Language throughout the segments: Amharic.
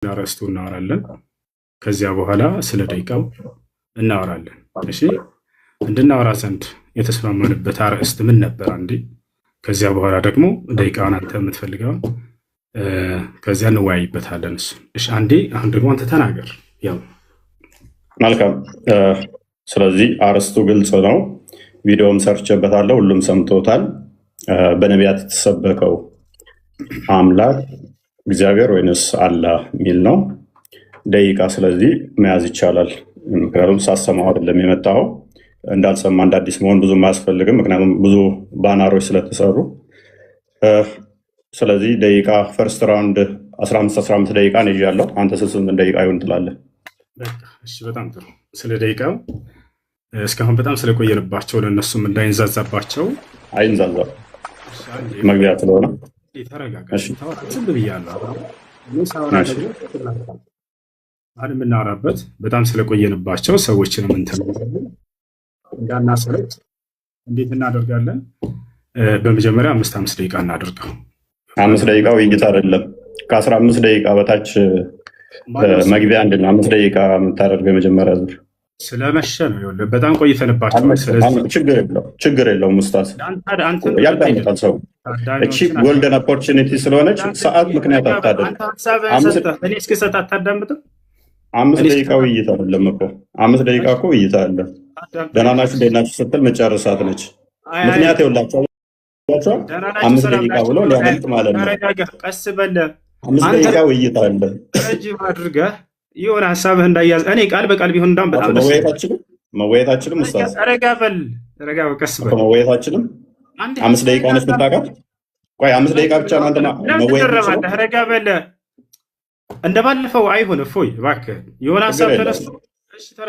አርዕስቱ እናወራለን። ከዚያ በኋላ ስለ ደቂቃው እናወራለን። እሺ እንድናወራ ዘንድ የተስማማንበት አርዕስት ምን ነበር? አንዴ ከዚያ በኋላ ደግሞ ደቂቃውን አንተ የምትፈልገውን ከዚያ እንወያይበታለን። እሺ አንዴ አሁን ደግሞ አንተ ተናገር። ያው መልካም። ስለዚህ አርዕስቱ ግልጽ ነው። ቪዲዮም ሰርቼበታለሁ፣ ሁሉም ሰምቶታል። በነቢያት የተሰበከው አምላክ እግዚአብሔር ወይንስ አላህ የሚል ነው። ደቂቃ ስለዚህ መያዝ ይቻላል። ምክንያቱም ሳሰማው አይደለም የመጣው፣ እንዳልሰማ እንደ አዲስ መሆን ብዙም አያስፈልግም። ምክንያቱም ብዙ ባናሮች ስለተሰሩ። ስለዚህ ደቂቃ ፈርስት ራውንድ 15 ደቂቃ ነው ይዣለሁ። አንተ 8 ደቂቃ ይሆን ትላለህ? እሺ በጣም ጥሩ። ስለ ደቂቃው እስካሁን በጣም ስለቆየንባቸው ለእነሱም እንዳይንዛዛባቸው አይንዛዛም፣ መግቢያ ስለሆነ ተረጋጋ። ዝም ብያለሁ። አሁን የምናወራበት በጣም ስለቆየንባቸው ሰዎችንም እንትን እንዳናሰለች እንዴት እናደርጋለን? በመጀመሪያ 5 ደቂቃ እናደርገው። 5 ደቂቃ ውይይት አይደለም። ከ15 ደቂቃ በታች መግቢያ አንድ ነው። 5 ደቂቃ የምታደርገው የመጀመሪያ ዙር ስለመሸ ነው። ይኸውልህ በጣም ቆይተንባቸዋል። ስለዚህ ችግር የለውም ኡስታዝ፣ ያዳምጣል ሰው። እቺ ጎልደን ኦፖርቹኒቲ ስለሆነች ሰዓት ምክንያት አታደርግ። እኔ እስክሰጥ አታዳምጥም? 5 ደቂቃ ውይይት አይደለም እኮ 5 ደቂቃ እኮ ውይይት አለ። ደህና ናችሁ እንዴት ናችሁ ስትል መጨረሳት ነች። ምክንያት ይኸውላችሁ 5 ደቂቃ ብሎ ሊያመልጥ ማለት ነው። ቀስ በለ 5 ደቂቃ ውይይት አለ። ረጅም አድርገህ የሆነ ሀሳብህ እንዳያዝ እኔ ቃል በቃል ቢሆን እንዳውም በጣም መወያየታችንም ኡስታዝ ረጋ በል ቀስ በል መወያየታችንም 5 ደቂቃ ነች ብታውቃት። ቆይ 5 ደቂቃ ብቻ ነው አንተ መወያየት። ረጋ በል እንደባለፈው አይሆን። እፎይ እባክህ የሆነ ሀሳብ ተነስቶ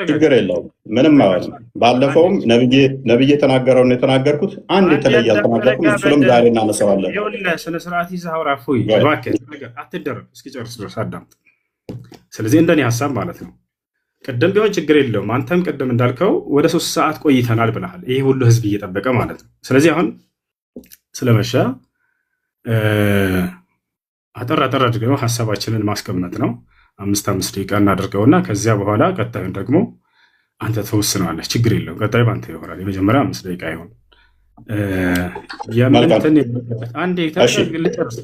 ችግር የለውም ምንም ማለት ነው። ባለፈውም ነብዬ የተናገረውን የተናገርኩት አንድ የተለየ አልተናገርኩም። እሱንም ዛሬ እናነሳዋለን። ይኸውልህ ስነ ስርዓት ይዘህ አውራ። እፎይ እባክህ አትደረግ፣ እስኪጨርስ ድረስ አዳምጥ። ስለዚህ እንደኔ ሀሳብ ማለት ነው ቅድም ቢሆን ችግር የለውም። አንተም ቅድም እንዳልከው ወደ 3 ሰዓት ቆይተናል ብለሃል። ይሄ ሁሉ ህዝብ እየጠበቀ ማለት ነው። ስለዚህ አሁን ስለመሸ አጠር አድርገው ሀሳባችንን ማስቀመጥ ነው። 5 ደቂቃ እናደርገውና ከዚያ በኋላ ቀጣዩን ደግሞ አንተ ተወስነዋለህ። ችግር የለውም። ቀጣዩ በአንተ ይሆናል። የመጀመሪያ 5 ደቂቃ ይሆን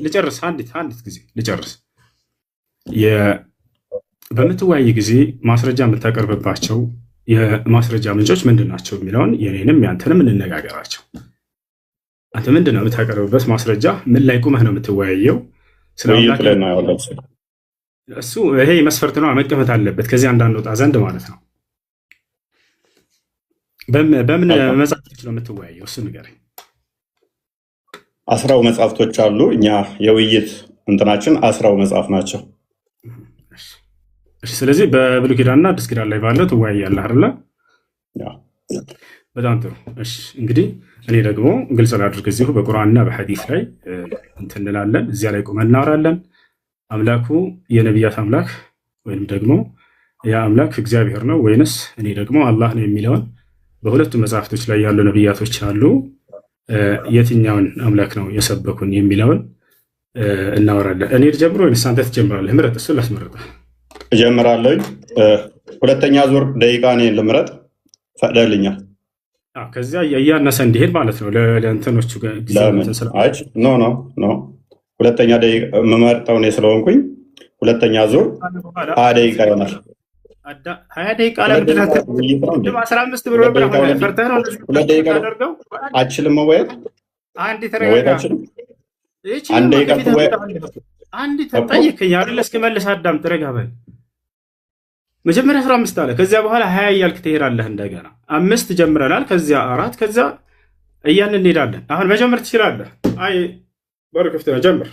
ልጨርስ። አንዲት ጊዜ ልጨርስ። በምትወያይ ጊዜ ማስረጃ የምታቀርብባቸው የማስረጃ ምንጮች ምንድን ናቸው የሚለውን የኔንም ያንተንም እንነጋገራቸው። አንተ ምንድን ነው የምታቀርብበት ማስረጃ? ምን ላይ ቁመህ ነው የምትወያየው? እሱ ይሄ መስፈርት ነው፣ መቀመጥ አለበት ከዚህ እንዳንወጣ ዘንድ ማለት ነው። በምን መጽሐፍቶች ነው የምትወያየው? እሱ ንገረኝ። 10 መጽሐፍቶች አሉ። እኛ የውይይት እንትናችን 10 መጽሐፍ ናቸው። ስለዚህ በብሉይ ኪዳንና አዲስ ኪዳን ላይ ባለው ትወያያለህ አይደለ? በጣም ጥሩ። እሺ እንግዲህ እኔ ደግሞ ግልጽ ላድርግ። እዚሁ በቁርአንና በሐዲስ ላይ እንትን እንላለን። እዚያ ላይ ቁመን እናወራለን። አምላኩ የነቢያት አምላክ ወይም ደግሞ ያ አምላክ እግዚአብሔር ነው ወይንስ እኔ ደግሞ አላህ ነው የሚለውን በሁለቱ መጽሐፍቶች ላይ ያሉ ነቢያቶች አሉ። የትኛውን አምላክ ነው የሰበኩን የሚለውን እናወራለን። እኔ ልጀምር ወይንስ አንተ ትጀምራለህ? ምረጥ። እሱ ላስመርጠህ እጀምራለሁ። ሁለተኛ ዙር ደቂቃ እኔን ልምረጥ ፈቅደልኛል። ከዚያ እያነሰ እንዲሄድ ማለት ነው። ለእንትኖቹ ኖ ሁለተኛ ደቂቃ የምመርጠው እኔ ስለሆንኩኝ ሁለተኛ ዙር 20 ደቂቃ ይሆናል። 20 ደቂቃ ለምንድን ነው 15 ብሎ ፈርተህ ነው? 2 ደቂቃ አችልም መወያየት። አንድ ጠይቀኝ አይደለ? እስክመልስ አዳምጥ። ረጋ በል። መጀመሪያ 15 አለ፣ ከዚያ በኋላ 20 እያልክ ትሄዳለህ። እንደገና 5 ጀምረናል፣ ከዚያ 4፣ ከዚያ እያልን እንሄዳለን። አሁን መጀመር ትችላለህ። አይ በር ክፍት ነው፣ ጀምር።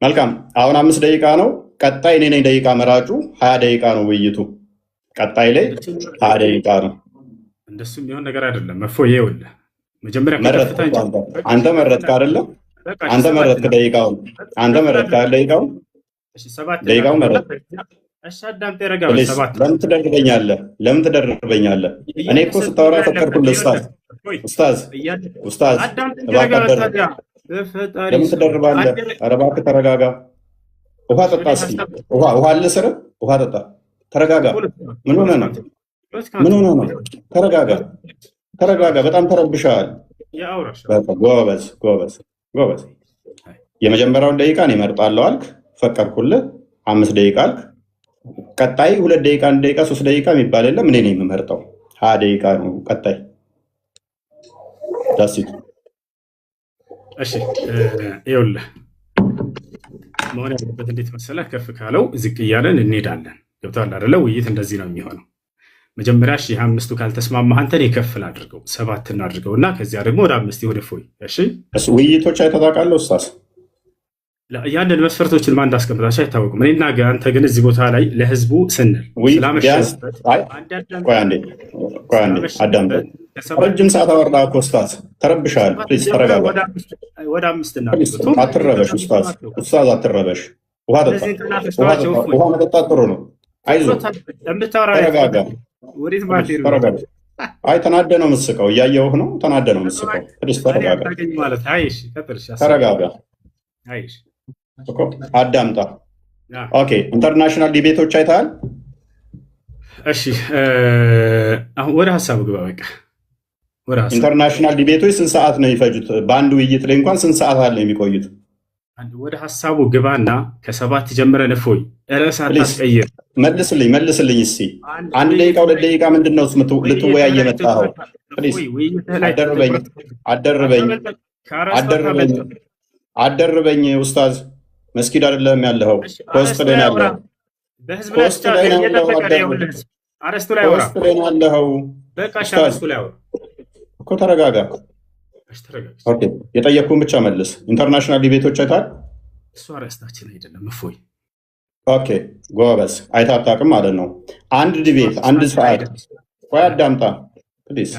መልካም። አሁን 5 ደቂቃ ነው። ቀጣይ እኔ ነኝ ደቂቃ መራጩ። 20 ደቂቃ ነው ውይይቱ። ቀጣይ ላይ 20 ደቂቃ ነው። እንደሱ የሚሆን ነገር አይደለም። እፎይ ይኸውልህ፣ መጀመሪያ አንተ መረጥክ አይደለም? አንተ መረጥክ ደቂቃውን። ደቂቃውን መረጥክ። ለምን ትደርበኛለህ? እኔ እኮ ስታወራ ፈቀድኩልህ። ኡስታዝ እባክህ ለምን ትደርባለህ? ኧረ እባክህ ተረጋጋ። ውሃ ጠጣ እስኪ። ውሃ አልስር። ውሃ ጠጣ። ተረጋጋ። ምን ሆነ ነው? ምን ሆነ ነው? ተረጋጋ፣ ተረጋጋ። በጣም ተረብሻል። ጎበዝ ጎበዝ ጎበዝ። የመጀመሪያውን ደቂቃ እኔ እመርጣለሁ አልክ፣ ፈቀድኩልህ። 5 ደቂቃ አልክ። ቀጣይ 2 ደቂቃ፣ 1 ደቂቃ፣ 3 ደቂቃ የሚባል የለም። እኔ ነኝ የምመርጠው። 20 ደቂቃ ነው ቀጣይ። ዳሲት እሺ፣ ይኸውልህ መሆን ያለበት እንዴት መሰለህ? ከፍ ካለው ዝቅ እያለን እንሄዳለን። ገብቶሃል አይደለ? ውይይት እንደዚህ ነው የሚሆነው። መጀመሪያ 5ቱ ካልተስማማህ አንተ እኔ ከፍ ላድርገው 7 እናድርገው እና ከዚያ ደግሞ ወደ 5 ወደ ፎይ። እሺ፣ ውይይቶች አይተታቃለሁ ኡስታዝ። ያንን መስፈርቶችን ማን እንዳስቀምጣቸው አይታወቅም። እኔና አንተ ግን እዚህ ቦታ ላይ ለህዝቡ ስንል ስላመሸበት አዳምጠን ረጅም ሰዓት አወራ እኮ ኡስታዝ። ተረብሻል። ፕሊዝ ተረጋጋ። ወደ 5 እና አትረበሽ ኡስታዝ። ኡስታዝ አትረበሽ። ውሃ ጠጣ። ውሃ መጠጣት ጥሩ ነው። አይዞህ ተረጋጋ። አይ ተናደ ነው የምትስቀው። እያየሁህ ነው። ተናደ ነው የምትስቀው። ፕሊዝ ተረጋጋ። ተረጋጋ። አዳምጣ። ኦኬ፣ ኢንተርናሽናል ዲቤቶች አይተሃል? እሺ፣ አሁን ወደ ሀሳቡ ግባ። በቃ ኢንተርናሽናል ዲቤቶች ስንት ሰዓት ነው የሚፈጁት? በአንድ ውይይት ላይ እንኳን ስንት ሰዓት አለ የሚቆዩት? ወደ ሀሳቡ ግባና ከ7 ጀምረን እፎይ ርዕስ አታስቀይር። መልስልኝ እስኪ 1 ደቂቃ 2 ደቂቃ ምንድን ነው ልትወያይ የመጣኸው? አደርበኝ ኡስታዝ። መስጊድ አይደለም ያለኸው፣ ከውስጥ ላይ ነው ያለኸው። እኮ ተረጋጋ። የጠየቅኩህን ብቻ መልስ። ኢንተርናሽናል ዲቤቶች አይተሃል? እሱ አርዕስታችን አይደለም እፎይ። ኦኬ ጎበዝ። አይተህ አታውቅም ማለት ነው። አንድ ዲቤት 1 ሰዓት። ቆይ አዳምጣ ፕሊዝ።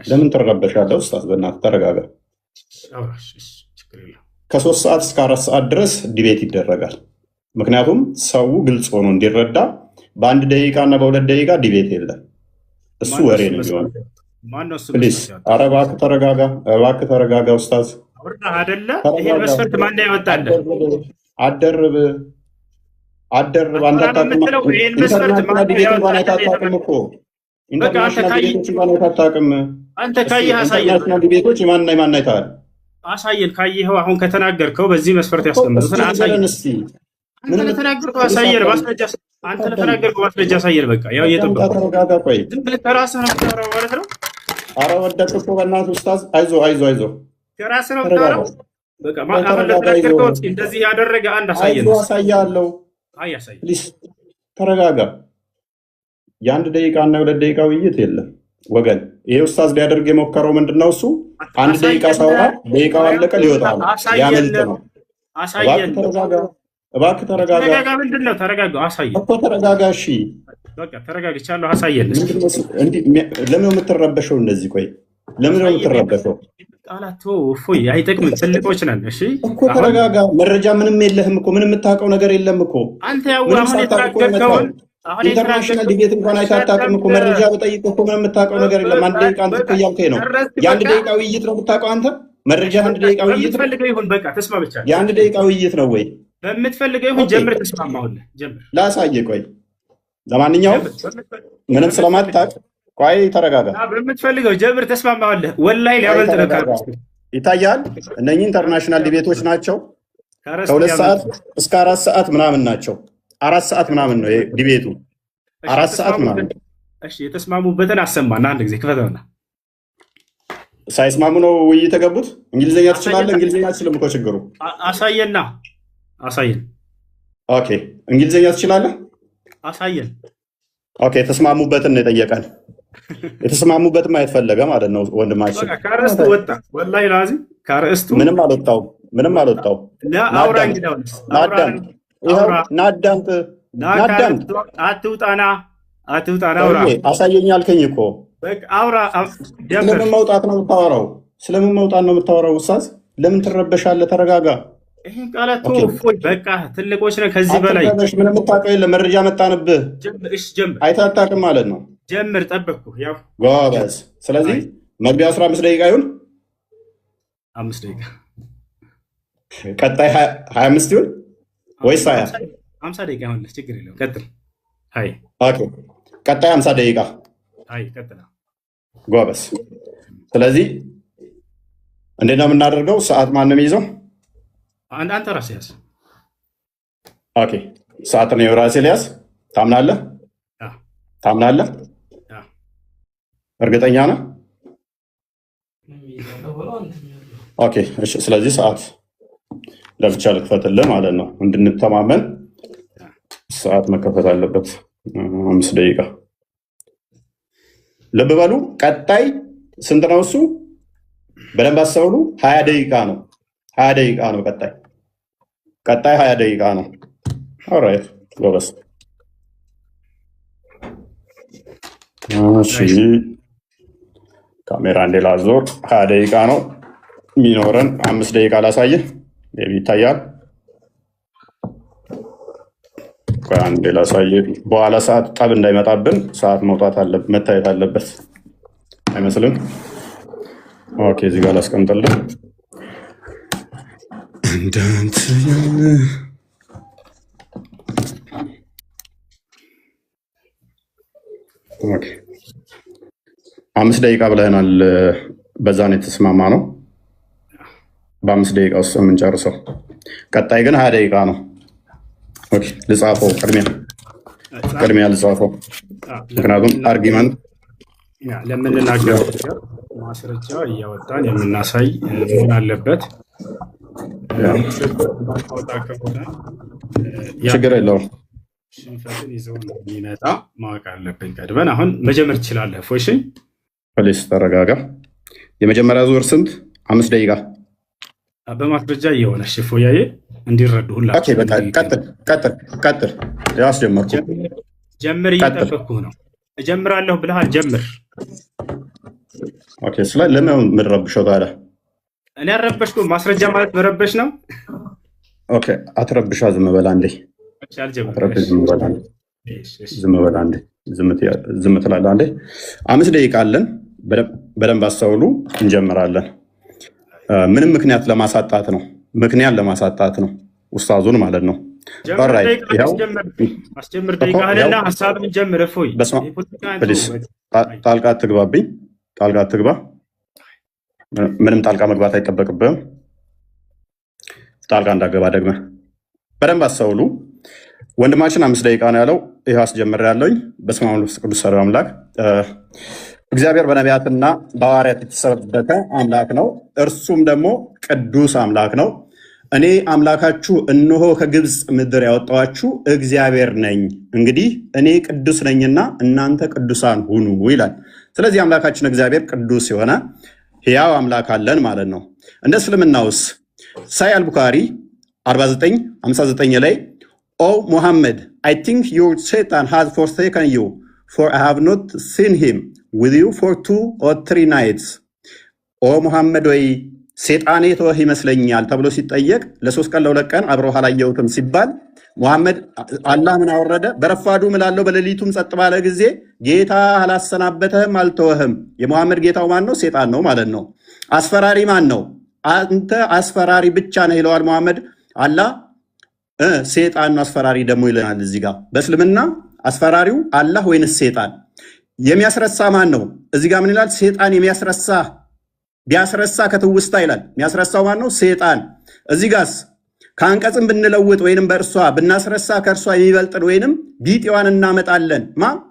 ለምን ትረበሻለህ ኡስታዝ? በእናትህ ተረጋጋ። ከ3 ሰዓት እስከ 4 ሰዓት ድረስ ዲቤት ይደረጋል። ምክንያቱም ሰው ግልጽ ሆኖ እንዲረዳ በ1 ደቂቃ እና በ2 ደቂቃ ዲቤት የለም። እሱ ወሬ ነው የሚሆነው። ፕሊዝ ኧረ እባክህ ተረጋጋ፣ እባክህ ተረጋጋ ኡስታዝ። ይሄን መስፈርት ማን ያወጣልህ? አደርብ አንተ አታውቅም። ኢንተርናሽናል ዲቤት እንኳን አይታወቅም እኮ። ኢንተርናሽናል ዲቤቶች እንኳን አይታወቅም። አንተ ካየህ አሳየን። ኢንተርናሽናል ዲቤቶች የማን አይተሃል? አሳየን። ካየኸው አሁን ከተናገርከው በዚህ መስፈርት ያስቀምጡትን አሳየን። አንተ ለተናገርከው አሳየን፣ ማስረጃ አንተ ለተናገርከው ማስረጃ አሳየን። በቃ ያው እየጠበቅኩ ተረጋጋ። ቆይ ዝም ብለህ ከራስህ ነው የምታወራው ማለት ነው። ኧረ ወደቅህ እኮ በእናትህ ኡስታዝ። አይዞህ ከራስህ ነው የምታወራው። በቃ አሁን ለተናገርከው እንደዚህ ያደረገ አንድ አሳየን። አሳያለሁ። አሳየን። ፕሊዝ ተረጋጋ። የ1 ደቂቃ እና 2 ደቂቃ ውይይት የለም ወገን። ይሄ ኡስታዝ ሊያደርግ የሞከረው ምንድነው? እሱ 1 ደቂቃ ሳወራ ደቂቃው አለቀ፣ ሊወጣ ነው፣ ሊያመልጥ ነው። አሳየን። እባክህ ተረጋጋ። ተረጋጋ። ምንድነው? ተረጋጋ። አሳየን እኮ ተረጋጋ። እሺ በቃ ተረጋግቻለሁ። አሳየን። ለምን የምትረበሸው እንደዚህ? ቆይ ለምን ነው የምትረበሸው? ቃላት እፎይ አይጠቅምም። ትልቆች ነን። እሺ እኮ ተረጋጋ። መረጃ ምንም የለህም እኮ፣ ምንም የምታውቀው ነገር የለም እኮ። አንተ ያው አሁን የተናገርከውን ኢንተርናሽናል ዲቤት እንኳን አይታወቅም እኮ። መረጃ በጠይቅ እኮ ምንም የምታውቀው ነገር የለም። 1 ደቂቃ አንተ እኮ እያልከኝ ነው። የ1 ደቂቃ ውይይት ነው የምታውቀው አንተ። መረጃ 1 ደቂቃ ውይይት ነው። በምትፈልገው ይሁን በቃ ተስማምቻለሁ። የ1 ደቂቃ ውይይት ነው ወይ? በምትፈልገው ይሁን ጀምር። ተስማማሁልህ። ጀምር። ላሳየህ። ቆይ ለማንኛውም ምንም ስለማታውቅ ቆይ ተረጋጋ። በምትፈልገው ጀምር። ተስማማሁልህ። ወላሂ ሊያመልጥ ነው። ይታያል። እነኚህ ኢንተርናሽናል ዲቤቶች ናቸው። ከ2 ሰዓት እስከ 4 ሰዓት ምናምን ናቸው። 4 ሰዓት ምናምን ነው ዲቤቱ። 4 ሰዓት ምናምን። እሺ የተስማሙበትን አሰማና አንድ ጊዜ ክፈተውና። ሳይስማሙ ነው ውይይት የገቡት። እንግሊዝኛ ትችላለህ? እንግሊዝኛ አትችልም እኮ ችግሩ። አሳየን። ኦኬ እንግሊዝኛ ትችላለህ? አሳየን። ኦኬ የተስማሙበትን ነው የጠየቀን። የተስማሙበትን ማየት ፈለገ ማለት ነው ወንድማችን። ከርዕስቱ ወጣ። ወላሂ ላዚም ከርዕስቱ ምንም አልወጣውም። ናዳምጥ። አትውጣና አውራ። አሳየኝ አልከኝ እኮ። አውራ። ስለምን መውጣት ነው የምታወራው? ስለምን መውጣት ነው የምታወራው? ኡስታዝ ለምን ትረበሻለህ? ተረጋጋ። ይሄን ቃላት እፎይ በቃ ትልቆች ነን። ከዚህ በላይ ምንም የምታውቀው የለም። መረጃ መጣንብህ። አይተህ አታውቅም ማለት ነው። ጀምር። ጠበቅኩ። ያው ጎበዝ። ስለዚህ መግቢያ 15 ደቂቃ ይሁን። 5 ደቂቃ ቀጣይ 25 ይሁን። ወይስ 20? 50 ደቂቃ ይሆንልህ፣ ችግር የለውም። ቀጥል። አይ ኦኬ፣ ቀጣይ 50 ደቂቃ። አይ ቀጥል። ጎበስ። ስለዚህ እንዴት ነው የምናደርገው? ሰዓት ማን ነው የሚይዘው? አንተ ራስህ ያዝ። ኦኬ፣ ሰዓት ነው ራሴ ሊያዝ። ታምናለህ? ታምናለህ? እርግጠኛ ነህ? ኦኬ፣ እሺ። ስለዚህ ሰዓት ለብቻ ልክፈትልህ ማለት ነው። እንድንተማመን ሰዓት መከፈት አለበት። 5 ደቂቃ። ልብ በሉ። ቀጣይ ስንት ነው እሱ? በደንብ አስተውሉ። 20 ደቂቃ ነው። 20 ደቂቃ ነው። ቀጣይ 20 ደቂቃ ነው። ኦልራይት ጎበስ። እሺ ካሜራ እንዴ ላዞር። 20 ደቂቃ ነው የሚኖረን። 5 ደቂቃ ላሳየህ። ሜቢ ይታያል። አንዴ ላሳየህ። በኋላ ሰዓት ጠብ እንዳይመጣብን ሰዓት መታየት አለበት አይመስልም? ኦኬ፣ እዚህ ጋር ላስቀምጥልህ። ኦኬ፣ 5 ደቂቃ ብለህናል። በዛ ነው የተስማማ ነው። በ5 ደቂቃ ውስጥ የምንጨርሰው። ቀጣይ ግን 20 ደቂቃ ነው። ኦኬ፣ ልጻፈው። ቅድሚያ ልጻፈው፣ ምክንያቱም አርጊመንት ለምንናገር ማስረጃ እያወጣን የምናሳይ መሆን አለበት። ችግር የለውም። ሽንፈትን ይዘው ነው የሚመጣ ማወቅ አለብን ቀድመን። አሁን መጀመር ትችላለህ። ፎሽኝ ፕሊስ ተረጋጋ። የመጀመሪያ ዙር ስንት? 5 ደቂቃ በማስረጃ እየሆነ ሽፎያዬ እንዲረዱ ሁላችሁ። ቀጥል። ያስጀመርኩ ጀምር። እየጠበቅኩህ ነው። እጀምራለሁ ብለሃል፣ ጀምር። ኦኬ፣ ለምን የምንረብሸው ታዲያ? እኔ አልረበሽኩም። ማስረጃ ማለት መረበሽ ነው። ኦኬ፣ አትረብሻ። ዝም በላ እንዴ። ዝም ትላለህ አንዴ። 5 ደቂቃ አለን። በደንብ አስተውሉ። እንጀምራለን። ምንም ምክንያት ለማሳጣት ነው። ኡስታዙን ማለት ነው። አስጀምር ደቂቃህንና ሀሳብን ጀምር። እፎይ ጣልቃ አትግባ። ምንም ጣልቃ መግባት አይጠበቅብህም። ጣልቃ እንዳገባ ደግመህ በደንብ አስተውሉ። ወንድማችን 5 ደቂቃ ነው ያለው። ይህ አስጀምር ያለውኝ። በስመ አብ ወወልድ ወመንፈስ ቅዱስ አሐዱ አምላክ። እግዚአብሔር በነቢያትና በሐዋርያት የተሰበከ አምላክ ነው። እርሱም ደግሞ ቅዱስ አምላክ ነው። እኔ አምላካችሁ እነሆ ከግብፅ ምድር ያወጣኋችሁ እግዚአብሔር ነኝ። እንግዲህ እኔ ቅዱስ ነኝና እናንተ ቅዱሳን ሁኑ ይላል። ስለዚህ አምላካችን እግዚአብሔር ቅዱስ የሆነ ሕያው አምላክ አለን ማለት ነው። እንደ እስልምናውስ ሳይ አልቡኻሪ 49:59 ላይ ኦ ሙሐመድ I think your Satan has forsaken you, for I have not seen him with you for 2 or 3 nights. ኦ ሙሐመድ ወይ ሴጣኔ ተወህ ይመስለኛል ተብሎ ሲጠየቅ ለ3 ቀን ለ2 ቀን አብረው አላየሁትም ሲባል ሙሐመድ አላህ ምን አወረደ? በረፋዱ ምላለው በሌሊቱም ጸጥ ባለ ጊዜ ጌታ አላሰናበተህም አልተወህም። የሙሐመድ ጌታው ማን ነው? ሴጣን ነው ማለት ነው። አስፈራሪ ማን ነው? አንተ አስፈራሪ ብቻ ነህ ይለዋል ሙሐመድ። አላህ ሴጣን አስፈራሪ ደግሞ ይለናል። እዚህ ጋር በእስልምና አስፈራሪው አላህ ወይንስ ሴጣን? የሚያስረሳ ማን ነው? እዚህ ጋር ምን ይላል? ሴጣን የሚያስረሳ ቢያስረሳ ከትውስታ ይላል። የሚያስረሳው ማን ነው? ሴጣን። እዚህ ጋርስ ከአንቀጽም ብንለውጥ ወይንም በእርሷ ብናስረሳ ከእርሷ የሚበልጥን ወይንም ቢጤዋን እናመጣለን።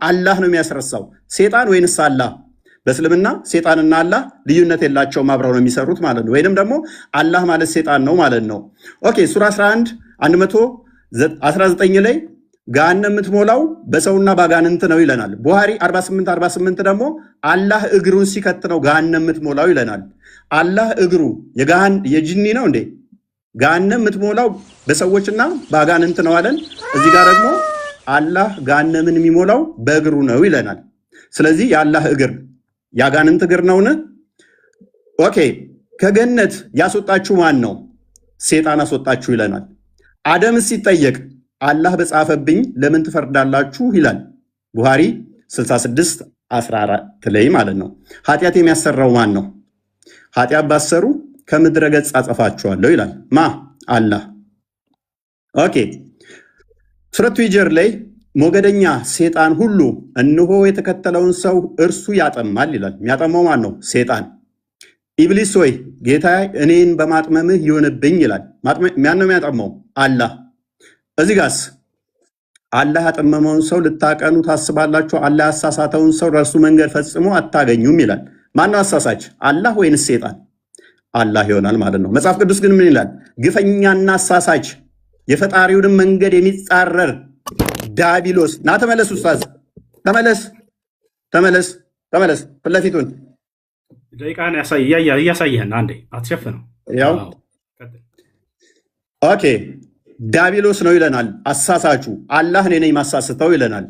አላህ ነው የሚያስረሳው። ሴጣን ወይንስ አላህ? በእስልምና ሴጣንና አላህ ልዩነት የላቸውም፣ አብረው ነው የሚሰሩት ማለት ነው። ወይንም ደግሞ አላህ ማለት ሴጣን ነው ማለት ነው። ኦኬ ሱራ 11:119 ላይ ገሃነም የምትሞላው በሰውና ባጋንንት ነው ይለናል። ቡሃሪ 48:48 ደግሞ አላህ እግሩን ሲከት ነው ገሃነም የምትሞላው ይለናል። አላህ እግሩ የጅኒ ነው እንዴ? ገሃነም የምትሞላው በሰዎችና ባጋንንት ነው አለን። እዚህ ጋር ደግሞ አላህ ገሃነምን የሚሞላው በእግሩ ነው ይለናል። ስለዚህ የአላህ እግር ያጋንንት እግር ነውን? ኦኬ ከገነት ያስወጣችሁ ማን ነው? ሴጣን አስወጣችሁ ይለናል። አደምስ ሲጠየቅ አላህ በጻፈብኝ ለምን ትፈርዳላችሁ ይላል። ቡሃሪ 66:14 ላይ ማለት ነው። ኃጢአት የሚያሰራው ማን ነው? ኃጢአት ባሰሩ ከምድረ ገጽ አጠፋችኋለሁ ይላል። አላህ። ኦኬ ሱረቱ ሂጅር ላይ ሞገደኛ ሴጣን ሁሉ እነሆ የተከተለውን ሰው እርሱ ያጠማል ይላል። የሚያጠማው ማን ነው? ሴጣን። ኢብሊስ ሆይ ጌታ እኔን በማጥመምህ ይሆንብኝ ይላል። ማን ነው የሚያጠማው? አላህ። እዚህ ጋስ አላህ ያጠመመውን ሰው ልታቀኑ ታስባላችሁ፣ አላህ ያሳሳተውን ሰው ለእርሱ መንገድ ፈጽሞ አታገኙም ይላል። ማነው አሳሳች? አላህ ወይንስ ሴጣን? አላህ ይሆናል ማለት ነው። መጽሐፍ ቅዱስ ግን ምን ይላል? ግፈኛና አሳሳች የፈጣሪውንም መንገድ የሚጻረር ዲያብሎስ። ና ተመለስ፣ ኡስታዝ ተመለስ፣ ተመለስ፣ ተመለስ። ፊት ለፊቱን ደቂቃን እያሳየህን አንዴ አትሸፍነው። ያው ኦኬ ዲያብሎስ ነው ይለናል አሳሳቹ። አላህ እኔ ነኝ ማሳስተው ይለናል።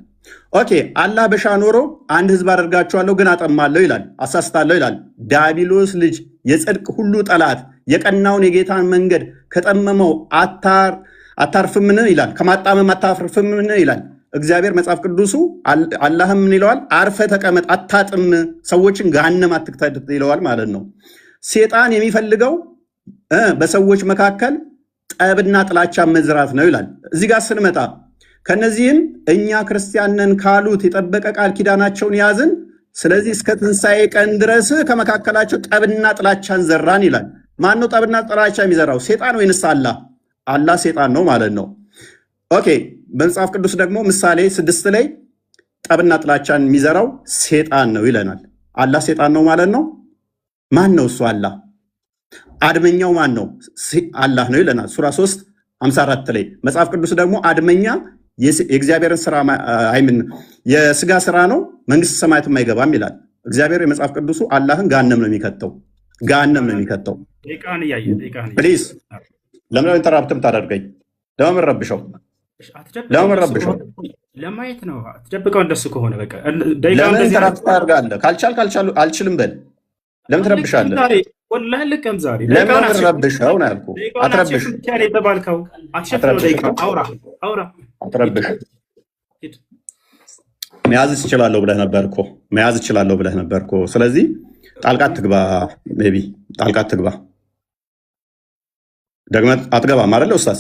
ኦኬ አላህ በሻ ኖሮ አንድ ህዝብ አደርጋቸዋለሁ ግን አጠማለሁ ይላል፣ አሳስታለሁ ይላል። ዲያብሎስ ልጅ የጽድቅ ሁሉ ጠላት የቀናውን የጌታን መንገድ ከጠመመው አታርፍምን ይላል፣ ከማጣመም አታርፍምን ይላል እግዚአብሔር። መጽሐፍ ቅዱሱ አላህም ምን ይለዋል? አርፈ ተቀመጥ፣ አታጥም፣ ሰዎችን ገሃነም አትክተት ይለዋል ማለት ነው። ሴጣን የሚፈልገው በሰዎች መካከል ጠብና ጥላቻ መዝራት ነው ይላል። እዚህ ጋር ስንመጣ ከነዚህም እኛ ክርስቲያንን ካሉት የጠበቀ ቃል ኪዳናቸውን ያዝን፣ ስለዚህ እስከ ትንሣኤ ቀን ድረስ ከመካከላቸው ጠብና ጥላቻን ዘራን ይላል። ማን ነው ጠብና ጥላቻ የሚዘራው? ሴጣን ወይንስ አላህ? አላህ ሴጣን ነው ማለት ነው። ኦኬ በመጽሐፍ ቅዱስ ደግሞ ምሳሌ 6 ላይ ጠብና ጥላቻን የሚዘራው ሴጣን ነው ይለናል። አላህ ሴጣን ነው ማለት ነው። ማን ነው እሱ? አላህ። አድመኛው ማን ነው? አላህ ነው ይለናል ሱራ 3:54 ላይ። መጽሐፍ ቅዱስ ደግሞ አድመኛ የእግዚአብሔርን ስራ አይምን የስጋ ስራ ነው፣ መንግስት ሰማያትም አይገባም ይላል እግዚአብሔር። የመጽሐፍ ቅዱሱ አላህን ገሃነም ነው የሚከተው፣ ገሃነም ነው የሚከተው። ፕሊዝ ለምን ኢንተራፕትም ታደርገኝ? ለምን ረብሸው? ለምን ረብሸው? ለማየት ነው። አትደብቀው። እንደሱ ከሆነ በቃ ለምን ኢንተራፕት ታደርጋለህ? ካልቻል አልችልም በል። ለምን ትረብሻለህ? ወላሂ ልቀም ዛሬ ለምን ረብሸው ነው ያልኩህ። አትረብሽ፣ አትረብሽ። መያዝ እችላለሁ ብለህ ነበር እኮ፣ መያዝ እችላለሁ ብለህ ነበር እኮ። ስለዚህ ጣልቃ አትግባ፣ ሜቢ ጣልቃ አትግባ። ደግመህ አትገባም አይደለ ኡስታዝ?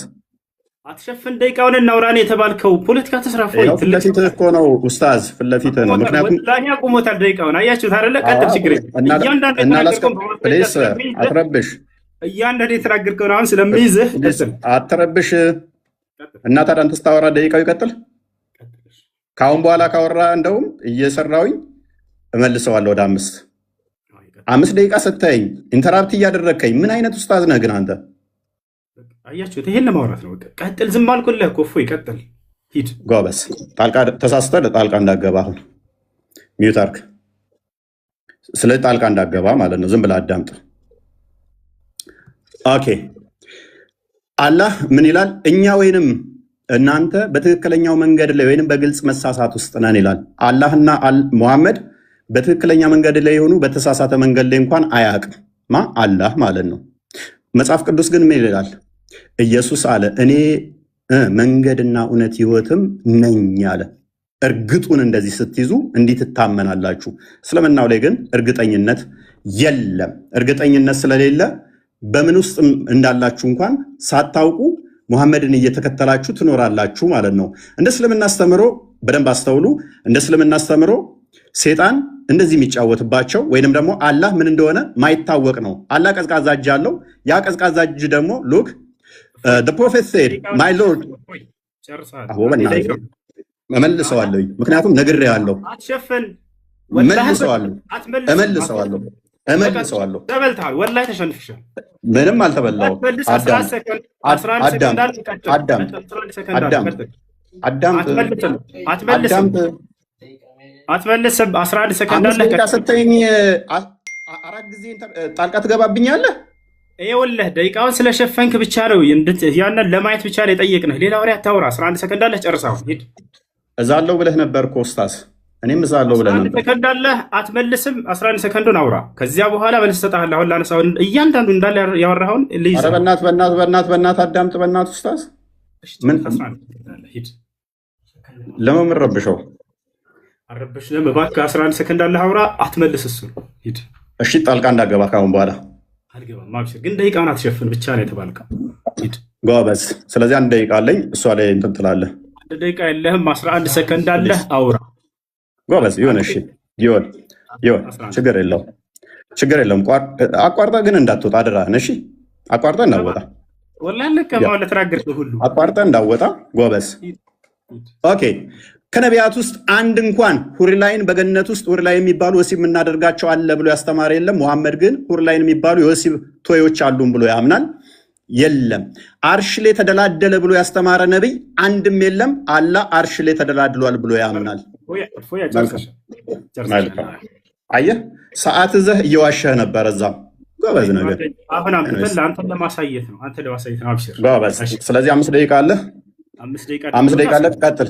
አትሸፍን፣ ደቂቃውን እናውራን የተባልከው ፖለቲካ ተስራፎ ፊት ለፊትህ እኮ ነው ኡስታዝ፣ ፊት ለፊትህ ነው። ምክንያቱም ላኛ ቆሞታል ደቂቃውን። አያችሁት አይደለ? ቀጥል፣ ችግር አትረብሽ። እያንዳንዱ የተናገርከውን አሁን ስለሚይዝህ አትረብሽ። እና ታዲያ አንተ ስታወራ ደቂቃው ይቀጥል። ከአሁን በኋላ ካወራ እንደውም እየሰራውኝ እመልሰዋለሁ ወደ 5 ደቂቃ ሰተኸኝ ኢንተራፕት እያደረግከኝ ምን አይነት ኡስታዝ ነህ ግን አንተ? አያችሁት? ይሄን ለማውራት ነው። ቀጥል፣ ዝም አልኩልህ እኮ። እፎይ ቀጥል፣ ሂድ። ጎበዝ። ጣልቃ ተሳስተህ ጣልቃ እንዳገባ አሁን ሚዩት አድርግ። ስለዚህ ጣልቃ እንዳገባ ማለት ነው። ዝም ብለህ አዳምጥ። ኦኬ አላህ ምን ይላል? እኛ ወይንም እናንተ በትክክለኛው መንገድ ላይ ወይንም በግልጽ መሳሳት ውስጥ ነን ይላል። አላህና ሙሐመድ በትክክለኛ መንገድ ላይ የሆኑ በተሳሳተ መንገድ ላይ እንኳን አያውቅም። አላህ ማለት ነው። መጽሐፍ ቅዱስ ግን ምን ይላል? ኢየሱስ አለ እኔ መንገድና እውነት ሕይወትም ነኝ አለ። እርግጡን እንደዚህ ስትይዙ እንዲህ ትታመናላችሁ። እስልምናው ላይ ግን እርግጠኝነት የለም። እርግጠኝነት ስለሌለ በምን ውስጥ እንዳላችሁ እንኳን ሳታውቁ ሙሐመድን እየተከተላችሁ ትኖራላችሁ ማለት ነው። እንደ እስልምና አስተምሮ በደንብ አስተውሉ። እንደ እስልምና አስተምሮ ሴጣን እንደዚህ የሚጫወትባቸው ወይንም ደግሞ አላህ ምን እንደሆነ ማይታወቅ ነው። አላህ ቀዝቃዛ እጅ አለው። ያ ቀዝቃዛ እጅ ደግሞ ሉክ the prophet said my lord እመልሰዋለሁ፣ ምክንያቱም ነግሬሃለሁ። እመልሰዋለሁ። ተበልተሃል። ወላሂ ተሸንፍሻል። ምንም አልተበላሁም። አትመልስም። 11 ሰከንድ አለ። ሰተኝ 4 ጊዜ ጣልቃ ትገባብኛለህ። ይኸውልህ ደቂቃውን ስለሸፈንክ ብቻ ነው ያንን ለማየት ብቻ ነው የጠየቅንህ። ሌላ ወሬ አታውራ። 11 ሰከንድ አለ። ጨርሰው ሂድ። እዛለሁ ብለህ ነበር እኮ ኡስታዝ። እኔም እዛለሁ ብለህ ነበር። 11 ሰከንድ አለ። አትመልስም። 11 ሰከንዱን አውራ። ከዚያ በኋላ መልስ እሰጥሃለሁ። አሁን ላነሳው እያንዳንዱ እንዳለ ያወራኸውን ልይዝ። ኧረ በእናትህ አዳምጥ። በእናትህ ኡስታዝ ምን ሂድ። ለምን ረብሸው? አረበሽንም እባክህ። 11 ሰከንድ አለ። አውራ። አትመልስ። እሱ ሂድ። እሺ ጣልቃ እንዳገባ ካሁን በኋላ አልገባም። ማብሽር ግን ደቂቃውን አትሸፍን ብቻ ነው የተባልከው። ሂድ። ጎበዝ። ስለዚህ 1 ደቂቃ አለኝ፣ እሷ ላይ እንትን ትላለህ። 1 ደቂቃ የለህም፣ 11 ሰከንድ አለህ፣ አውራ። ጎበዝ ይሁን። እሺ ይሁን፣ ችግር የለውም። አቋርጠህ ግን እንዳትወጣ አደራህን። እሺ አቋርጠህ እንዳትወጣ፣ ወላሂ ለከማው ለተናገርከው ሁሉ አቋርጠህ እንዳትወጣ። ጎበዝ። ኦኬ። ከነቢያት ውስጥ አንድ እንኳን ሁርላይን በገነት ውስጥ ሁርላይ የሚባሉ ወሲብ የምናደርጋቸው አለ ብሎ ያስተማረ የለም። ሙሐመድ ግን ሁርላይን የሚባሉ የወሲብ ቶዮች አሉን ብሎ ያምናል። የለም። አርሽ ላይ ተደላደለ ብሎ ያስተማረ ነቢይ አንድም የለም። አላህ አርሽ ላይ ተደላድሏል ብሎ ያምናል። አየህ፣ ሰዓት ይዘህ እየዋሸህ ነበር እዛም። ጎበዝ ነገር አሁን አንተ ለማሳየት ነው። አብሽር ጎበዝ። ስለዚህ 5 ደቂቃ አለ። 5 ደቂቃ አለ። ቀጥል።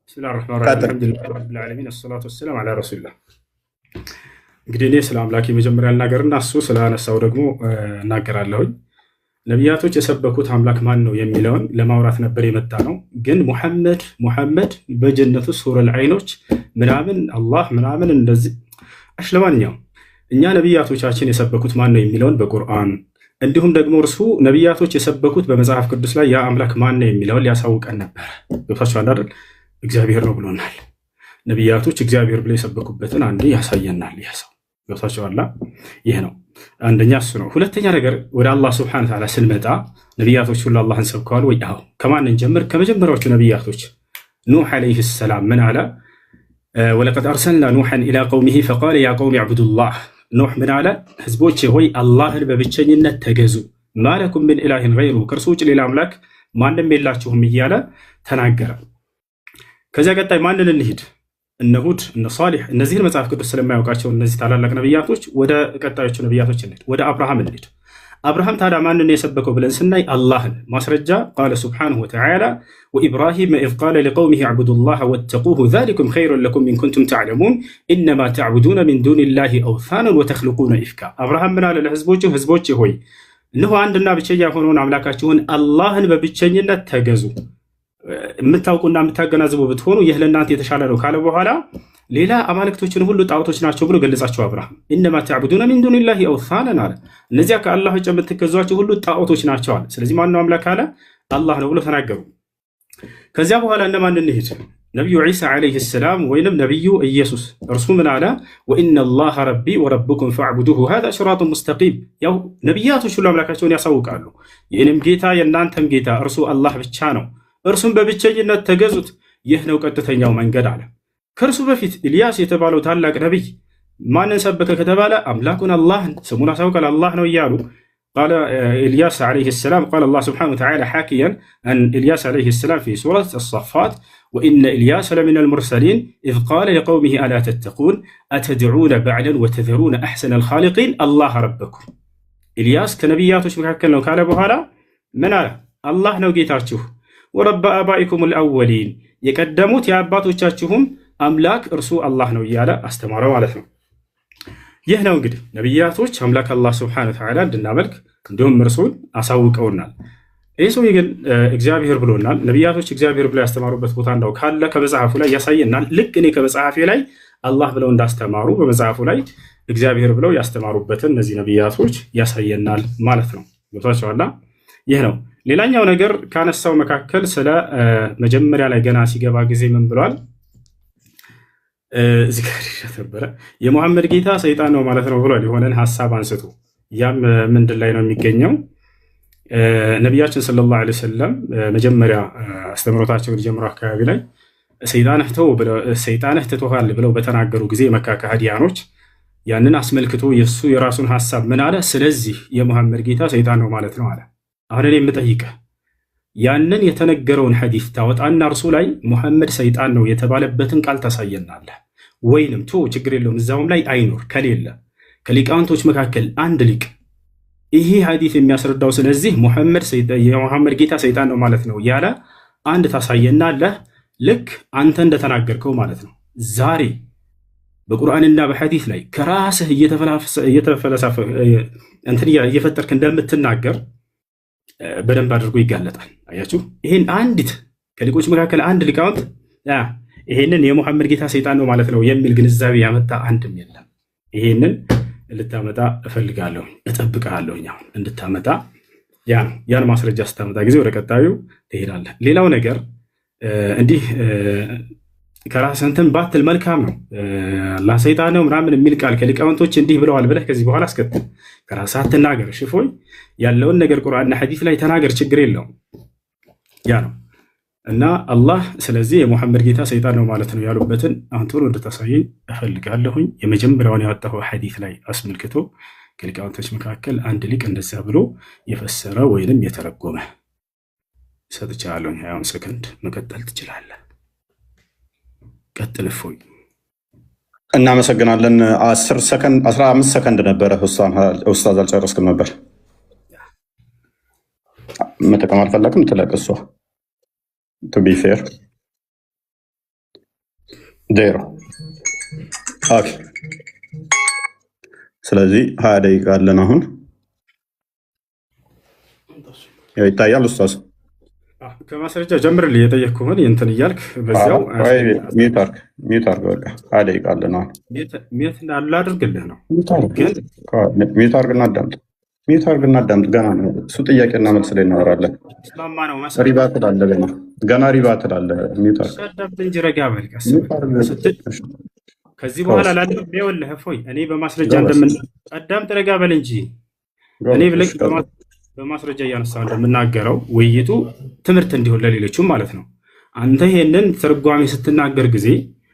ቢስሚላሂር ረህማኒር ረሂም አልሐምዱሊላሂ ረቢል ዓለሚን ወሰላቱ ወሰላሙ ዐላ ረሱሊላህ። እንግዲህ እኔ ስለ አምላክ የመጀመሪያ ልናገርና እሱ ስላነሳው ደግሞ እናገራለሁኝ። ነቢያቶች የሰበኩት አምላክ ማን ነው የሚለውን ለማውራት ነበር የመጣ ነው። ግን ሙሐመድ በጀነቱ ሱረል ዐይኖች ምናምን አላህ ምናምን እንደዚህ ለማንኛውም እኛ ነቢያቶቻችን የሰበኩት ማን ነው የሚለውን በቁርአን እንዲሁም ደግሞ እርሱ ነቢያቶች የሰበኩት በመጽሐፍ ቅዱስ ላይ ያ አምላክ ማን ነው የሚለውን ሊያሳውቀን ነበር። ገብቷችኋል አይደል? እግዚአብሔር ነው ብሎናል። ነቢያቶች እግዚአብሔር ብለው የሰበኩበትን አንዴ ያሳየናል። ያ ሰው ገብቷችኋል? ይህ ነው አንደኛ እሱ ነው። ሁለተኛ ነገር ወደ አላህ ሱብሓነሁ ወተዓላ ስንመጣ ነቢያቶች ሁሉ አላህን ሰብከዋል ወይ? አዎ። ከማን እንጀምር? ከመጀመሪያዎቹ ነቢያቶች ኑህ ዓለይሂ ሰላም ምን አለ? ወለቀድ አርሰልና ኑሐን ኢላ ቀውሚሂ ፈቃለ ያ ቀውሚ ዕቡዱላህ። ኑህ ምን አለ? ህዝቦቼ ሆይ አላህን በብቸኝነት ተገዙ፣ ማለኩም ምን ኢላሂን ገይሩ፣ ከእርሱ ውጭ ሌላ አምላክ ማንም የላችሁም እያለ ተናገረ። ከዚያ ቀጣይ ማንን እንሂድ? እነ ሁድ፣ እነ ሷሊህ። እነዚህን መጽሐፍ ቅዱስ ስለማያውቃቸው እነዚህ ታላላቅ ነቢያቶች ወደ ቀጣዮቹ ነቢያቶች እንሂድ። ወደ አብርሃም እንሂድ። አብርሃም ታዲያ ማንን የሰበከው ብለን ስናይ አላህን። ማስረጃ ቃለ ሱብሓነሁ ወተዓላ ወኢብራሂም ኢዝ ቃለ ሊቀውሚሂ ዕቡዱላህ ወተቁሁ ዛሊኩም ኸይሩን ለኩም ኢን ኩንቱም ተዕለሙን ኢነማ ተዕቡዱነ ሚን ዱኒላሂ አውሳነን ወተኽሉቁነ ኢፍካ። አብርሃም ምን አለ ለህዝቦቹ? ህዝቦቼ ሆይ እነሆ አንድና ብቸኛ የሆነውን አምላካችሁን አላህን በብቸኝነት ተገዙ፣ የምታውቁና የምታገናዝቡ ብትሆኑ ይህ ለእናንተ የተሻለ ነው ካለ በኋላ ሌላ አማልክቶችን ሁሉ ጣዖቶች ናቸው ብሎ ገለጻቸው። አብርሃም ኢነማ ተዕቡዱነ ሚን ዱኒላሂ አውሳነን አለ። እነዚያ ከአላህ ውጭ የምትገዟቸው ሁሉ ጣዖቶች ናቸው አለ። ስለዚህ ማነው አምላክ አለ? አላህ ነው ብሎ ተናገሩ። ከዚያ በኋላ እነማን እንሂድ? ነቢዩ ዒሳ ዓለይሂ ሰላም ወይንም ነቢዩ ኢየሱስ። እርሱ ምን አለ? ወኢነላሃ ረቢ ወረብኩም ፈዕቡዱሁ ሃዛ ሲራጡን ሙስተቂም። ያው ነቢያቶች ሁሉ አምላካቸውን ያሳውቃሉ። የእኔም ጌታ የእናንተም ጌታ እርሱ አላህ ብቻ ነው፣ እርሱም በብቸኝነት ተገዙት፣ ይህ ነው ቀጥተኛው መንገድ አለ። ከእርሱ በፊት ኢልያስ የተባለው ታላቅ ነቢይ ማንን ሰበከ ከተባለ አምላኩን አላህን ስሙን አሳውቃል። አላህ ነው እያሉ ቃለ ኢልያስ ዓለይሂ ሰላም ቃለ አላህ ሱብሓነሁ ወተዓላ ሓኪያን አን ኢልያስ ዓለይሂ ሰላም ፊ ሱረት አስሳፋት ወኢነ ኢልያስ ለሚነል ሙርሰሊን ኢዝ ቃለ ሊቀውሚሂ አላ ተተቁን አተድዑነ በዕለን ወተዘሩነ አሕሰነል ኻሊቂን አላህ ረበኩም። ኢልያስ ከነቢያቶች መካከል ነው ካለ በኋላ ምን አለ? አላህ ነው ጌታችሁ፣ ወረበ አባኢኩም አልአወሊን የቀደሙት የአባቶቻችሁም አምላክ እርሱ አላህ ነው እያለ አስተማረ ማለት ነው። ይህ ነው እንግዲህ ነቢያቶች አምላክ አላህ ሱብሓነሁ ወተዓላ እንድናመልክ እንዲሁም እርሱን አሳውቀውናል። ይህ ሰው ግን እግዚአብሔር ብሎናል። ነቢያቶች እግዚአብሔር ብለው ያስተማሩበት ቦታ እንዳው ካለ ከመጽሐፉ ላይ ያሳየናል። ልክ እኔ ከመጽሐፌ ላይ አላህ ብለው እንዳስተማሩ በመጽሐፉ ላይ እግዚአብሔር ብለው ያስተማሩበትን እነዚህ ነቢያቶች ያሳየናል ማለት ነው። ገብቷችኋል? ይህ ነው። ሌላኛው ነገር ካነሳው መካከል ስለ መጀመሪያ ላይ ገና ሲገባ ጊዜ ምን ብሏል? እዚህ ጋር ነበረ የሙሐመድ ጌታ ሰይጣን ነው ማለት ነው ብሏል። የሆነን ሀሳብ አንስቶ ያም ምንድን ላይ ነው የሚገኘው? ነቢያችን ሰለላሁ ዐለይሂ ወሰለም መጀመሪያ አስተምሮታቸውን ጀምሮ አካባቢ ላይ ሰይጣንህ ትቶሃል ብለው በተናገሩ ጊዜ የመካ ከሃዲያኖች ያንን አስመልክቶ የእሱ የራሱን ሀሳብ ምን አለ? ስለዚህ የሙሐመድ ጌታ ሰይጣን ነው ማለት ነው አለ። አሁን እኔ የምጠይቀህ ያንን የተነገረውን ሐዲስ ታወጣና እርሱ ላይ ሙሐመድ ሰይጣን ነው የተባለበትን ቃል ታሳየናለህ ወይንም ችግር የለውም እዛውም ላይ አይኖር ከሌለ ከሊቃውንቶች መካከል አንድ ሊቅ ይሄ ሐዲስ የሚያስረዳው ስለዚህ የሙሐመድ ጌታ ሰይጣን ነው ማለት ነው ያለ አንድ ታሳየናለህ። ልክ አንተ እንደተናገርከው ማለት ነው። ዛሬ በቁርአንና በሐዲስ ላይ ከራስህ እየተፈለሰፈ እየፈጠርክ እንደምትናገር በደንብ አድርጎ ይጋለጣል። አያችሁ፣ ይሄን አንዲት ከሊቆች መካከል አንድ ሊቃውንት ይሄንን የሙሐመድ ጌታ ሰይጣን ነው ማለት ነው የሚል ግንዛቤ ያመጣ አንድም የለም። ይሄንን ልታመጣ እፈልጋለሁ፣ እጠብቅሃለሁ። አሁን እንድታመጣ ያን ማስረጃ ስታመጣ ጊዜ ወደ ቀጣዩ ትሄዳለህ። ሌላው ነገር እንዲህ ከራስህ እንትን ባትል መልካም ነው። አላህ ሰይጣን ነው ምናምን የሚል ቃል ከሊቃውንቶች እንዲህ ብለዋል ብለህ ከዚህ በኋላ አስከትል ከራስህ አትናገር። ሽፎይ ያለውን ነገር ቁርአንና ሐዲስ ላይ ተናገር፣ ችግር የለውም። ያ ነው እና አላህ ስለዚህ የሙሐመድ ጌታ ሰይጣን ነው ማለት ነው ያሉበትን አሁን ቶሎ እንድታሳየኝ እፈልጋለሁኝ። የመጀመሪያውን ያወጣው ሐዲስ ላይ አስመልክቶ ከሊቃውንቶች መካከል አንድ ሊቅ እንደዚያ ብሎ የፈሰረ ወይንም የተረጎመ ሰጥቻለሁ። 20 ሰከንድ መቀጠል ትችላለህ። ቀጥል እፎይ። እናመሰግናለን። 10 ሰከንድ 15 ሰከንድ ነበረ። ኡስታዝ አልጨረስክም ነበር። መጠቀም አልፈለግም። ትለቅሷ ቱ ቢ ፌር ዜሮ። ኦኬ። ስለዚህ 20 ደቂቃ አለን አሁን። ይታያል ኡስታዝ? ከማስረጃ ጀምርልህ የጠየቅኩህን እንትን እያልክ በዚያው ሚዩት አድርግ። በቃ 20 ደቂቃ አለን አሁን። ሚዩት ላድርግልህ ነው። ሚዩት አድርግና አዳምጥ። ገና ነው እሱ። ጥያቄና መልስ ላይ እናወራለን። ሪባ ትላለህ። ገና ሪባ ትላለህ። ሚዩት አድርግ እንጂ ረጋ በል ቀስ ስትል ከዚህ በኋላ ላድርግ። ይኸውልህ እፎይ እኔ በማስረጃ አዳምጥ፣ ረጋ በል እንጂ እኔ ብለህ በማስረጃ እያነሳ እንደምናገረው ውይይቱ ትምህርት እንዲሆን ለሌሎችም ማለት ነው። አንተ ይሄንን ትርጓሜ ስትናገር ጊዜ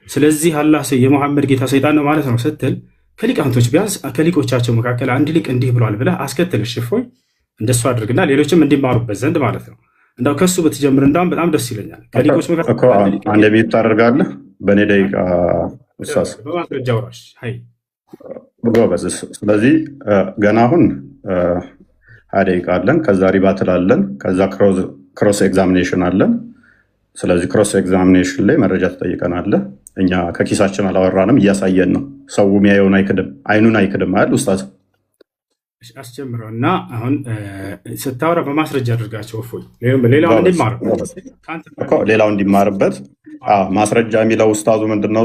ስለዚህ አላህ የሙሐመድ ጌታ ሰይጣን ነው ማለት ነው ስትል ከሊቃውንቶች ቢያንስ ከሊቆቻቸው መካከል አንድ ሊቅ እንዲህ ብሏል ብለህ አስከትል። እፎይ እንደሱ አድርግና ሌሎችም እንዲማሩበት ዘንድ ማለት ነው። እንዳው ከሱ ብትጀምር እንዳውም በጣም ደስ ይለኛል። ከሊቆች መካከል አንድ ቤት ታደርጋለህ። በእኔ ደቂቃ ኡስታዝ በማስረጃ ወራሽ ሀይ ጎበዝ። ስለዚህ ገና አሁን 20 ደቂቃ አለን። ከዛ ሪባትል አለን። ከዛ ክሮስ ኤግዛሚኔሽን አለን። ስለዚህ ክሮስ ኤግዛሚኔሽን ላይ መረጃ ትጠይቀናለህ። እኛ ከኪሳችን አላወራንም፣ እያሳየን ነው። ሰው የሚያየውን አይክድም፣ አይኑን አይክድም አይደል ኡስታዝ? አስጀምረው እና አሁን ስታወራ በማስረጃ አድርጋቸው። እፎይ ሌላው እንዲማርበት ማስረጃ የሚለው ኡስታዙ ምንድን ነው?